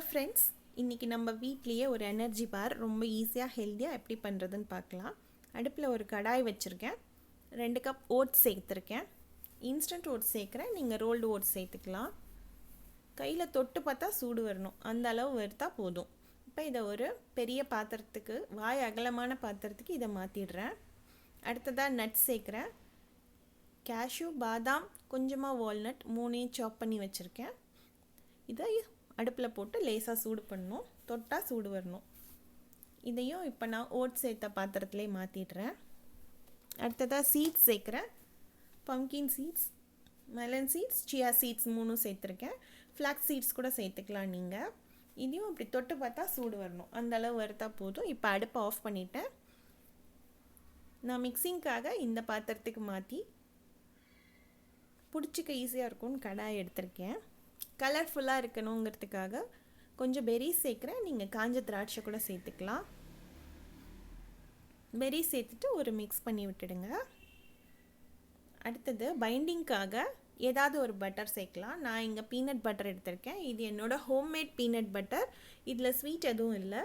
Friends, இன்றைக்கி நம்ம வீட்லேயே ஒரு எனர்ஜி பார் ரொம்ப ஈஸியாக ஹெல்த்தியாக எப்படி பண்ணுறதுன்னு பார்க்கலாம். அடுப்பில் ஒரு கடாய் வச்சுருக்கேன். 2 கப் ஓட்ஸ் சேர்த்துருக்கேன். இன்ஸ்டன்ட் ஓட்ஸ் சேர்க்குறேன், நீங்கள் ரோல்டு ஓட்ஸ் சேர்த்துக்கலாம். கையில் தொட்டு பார்த்தா சூடு வரணும், அந்த அளவு வறுத்தா போதும். இப்போ இதை ஒரு பெரிய பாத்திரத்துக்கு, வாய் அகலமான பாத்திரத்துக்கு இதை மாற்றிடுறேன். அடுத்ததாக நட்ஸ் சேர்க்குறேன். கேஷ்யூ, பாதாம், கொஞ்சமாக வால்நட் 3 சாப் பண்ணி வச்சுருக்கேன். இதை அடுப்பில் போட்டு லேசாக சூடு பண்ணணும், தொட்டால் சூடு வரணும். இதையும் இப்போ நான் ஓட்ஸ் சேர்த்த பாத்திரத்துலேயே மாற்றிடுறேன். அடுத்ததாக சீட்ஸ் சேர்க்குறேன். Pumpkin seeds, melon seeds, chia seeds 3 சேர்த்துருக்கேன். ஃப்ளாக்ஸ் சீட்ஸ் கூட சேர்த்துக்கலாம் நீங்கள். இதையும் இப்படி தொட்டு பார்த்தா சூடு வரணும், அந்த அளவு வறுத்தா போதும். இப்போ அடுப்பை ஆஃப் பண்ணிவிட்டேன். நான் மிக்சிங்காக இந்த பாத்திரத்துக்கு மாற்றி பிடிச்சிக்க ஈஸியாக இருக்கும்னு கடாய் எடுத்திருக்கேன். கலர்ஃபுல்லாக இருக்கணுங்கிறதுக்காக கொஞ்சம் பெரிஸ் சேர்க்குறேன். நீங்கள் காஞ்ச திராட்சை கூட சேர்த்துக்கலாம். பெரிஸ் சேர்த்துட்டு ஒரு மிக்ஸ் பண்ணி விட்டுடுங்க. அடுத்தது பைண்டிங்காக ஏதாவது ஒரு பட்டர் சேர்க்கலாம். நான் இங்கே பீனட் பட்டர் எடுத்திருக்கேன். இது என்னோடய ஹோம்மேட் பீனட் பட்டர். இதில் ஸ்வீட் எதுவும் இல்லை.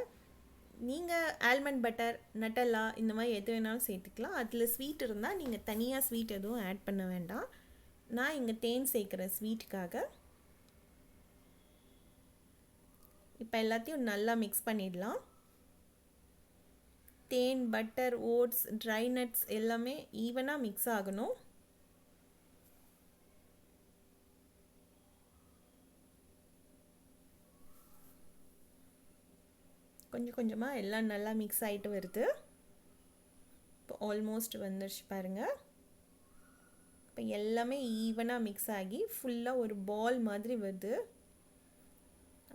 நீங்கள் ஆல்மண்ட் பட்டர், நட்டல்லா இந்த மாதிரி எது வேணாலும் சேர்த்துக்கலாம். அதில் ஸ்வீட் இருந்தால் நீங்கள் தனியாக ஸ்வீட் எதுவும் ஆட் பண்ண வேண்டாம். நான் இங்கே தேன் சேர்க்குறேன் ஸ்வீட்டுக்காக. இப்போ எல்லாத்தையும் நல்லா மிக்ஸ் பண்ணிடலாம். தேன், பட்டர், ஓட்ஸ், ட்ரை நட்ஸ் எல்லாமே ஈவனாக மிக்ஸ் ஆகணும். கொஞ்சம் கொஞ்சமாக எல்லாம் நல்லா மிக்ஸ் ஆகிட்டு வருது. இப்போ ஆல்மோஸ்ட் வந்துருச்சு பாருங்கள். இப்போ எல்லாமே ஈவனாக மிக்ஸ் ஆகி ஃபுல்லாக ஒரு பால் மாதிரி வருது.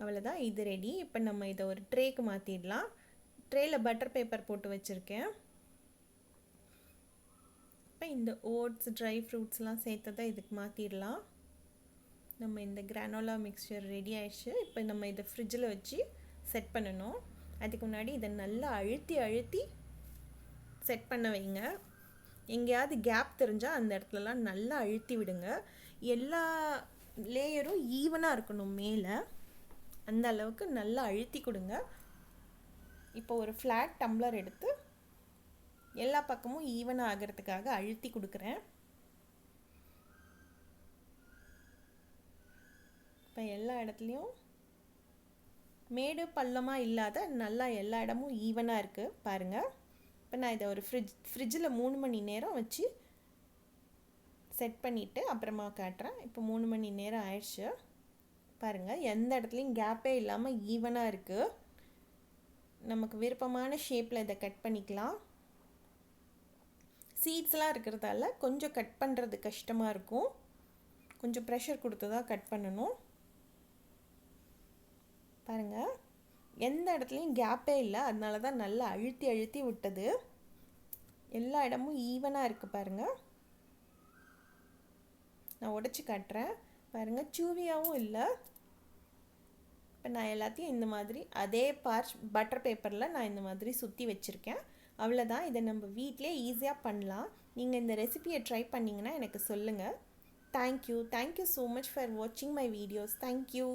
அவ்வளோதான், இது ரெடி. இப்போ நம்ம இதை ஒரு ட்ரேக்கு மாற்றிடலாம். ட்ரேயில் பட்டர் பேப்பர் போட்டு வச்சுருக்கேன். இப்போ இந்த ஓட்ஸ், ட்ரை ஃப்ரூட்ஸ்லாம் சேர்த்ததை இதுக்கு மாற்றிடலாம். நம்ம இந்த கிரானோலா மிக்சர் ரெடி ஆயிடுச்சு. இப்போ நம்ம இதை ஃப்ரிட்ஜில் வச்சு செட் பண்ணணும். அதுக்கு முன்னாடி இதை நல்லா அழுத்தி அழுத்தி செட் பண்ண வைங்க. எங்கேயாவது கேப் தெரிஞ்சால் அந்த இடத்துலலாம் நல்லா அழுத்தி விடுங்க. எல்லா லேயரும் ஈவனாக இருக்கணும் மேலே, அந்த அளவுக்கு நல்லா அழுத்தி கொடுங்க. இப்போ ஒரு ஃப்ளாட் டம்ளர் எடுத்து எல்லா பக்கமும் ஈவனாக ஆகிறதுக்காக அழுத்தி கொடுக்குறேன். இப்போ எல்லா இடத்துலையும் மேடு பள்ளமாக இல்லாத நல்லா எல்லா இடமும் ஈவனாக இருக்குது பாருங்கள். இப்போ நான் இதை ஒரு ஃப்ரிட்ஜில் 3 மணி நேரம் வச்சு செட் பண்ணிவிட்டு அப்புறமா காட்டுறேன். இப்போ 3 மணி நேரம் ஆயிடுச்சு பாருங்கள். எந்த இடத்துலையும் கேப்பே இல்லாமல் ஈவனாக இருக்குது. நமக்கு விருப்பமான ஷேப்பில் இதை கட் பண்ணிக்கலாம். சீட்ஸ்லாம் இருக்கிறதால கொஞ்சம் கட் பண்ணுறது கஷ்டமாக இருக்கும். கொஞ்சம் ப்ரெஷர் கொடுத்து தான் கட் பண்ணணும். பாருங்கள், எந்த இடத்துலையும் கேப்பே இல்லை, அதனால தான் நல்லா அழுத்தி அழுத்தி விட்டது. எல்லா இடமும் ஈவனாக இருக்குது பாருங்கள். நான் உடைச்சி காட்டுறேன் பாருங்கள், சூவியாகவும் இல்லை. இப்போ நான் எல்லாத்தையும் இந்த மாதிரி அதே பட்டர் பேப்பரில் நான் இந்த மாதிரி சுற்றி வச்சுருக்கேன். அவ்வளோதான், இதை நம்ம வீட்டிலே ஈஸியாக பண்ணலாம். நீங்கள் இந்த ரெசிபியை ட்ரை பண்ணிங்கன்னா எனக்கு சொல்லுங்கள். தேங்க்யூ ஸோ மச் ஃபார் வாட்சிங் மை வீடியோஸ். தேங்க்யூ.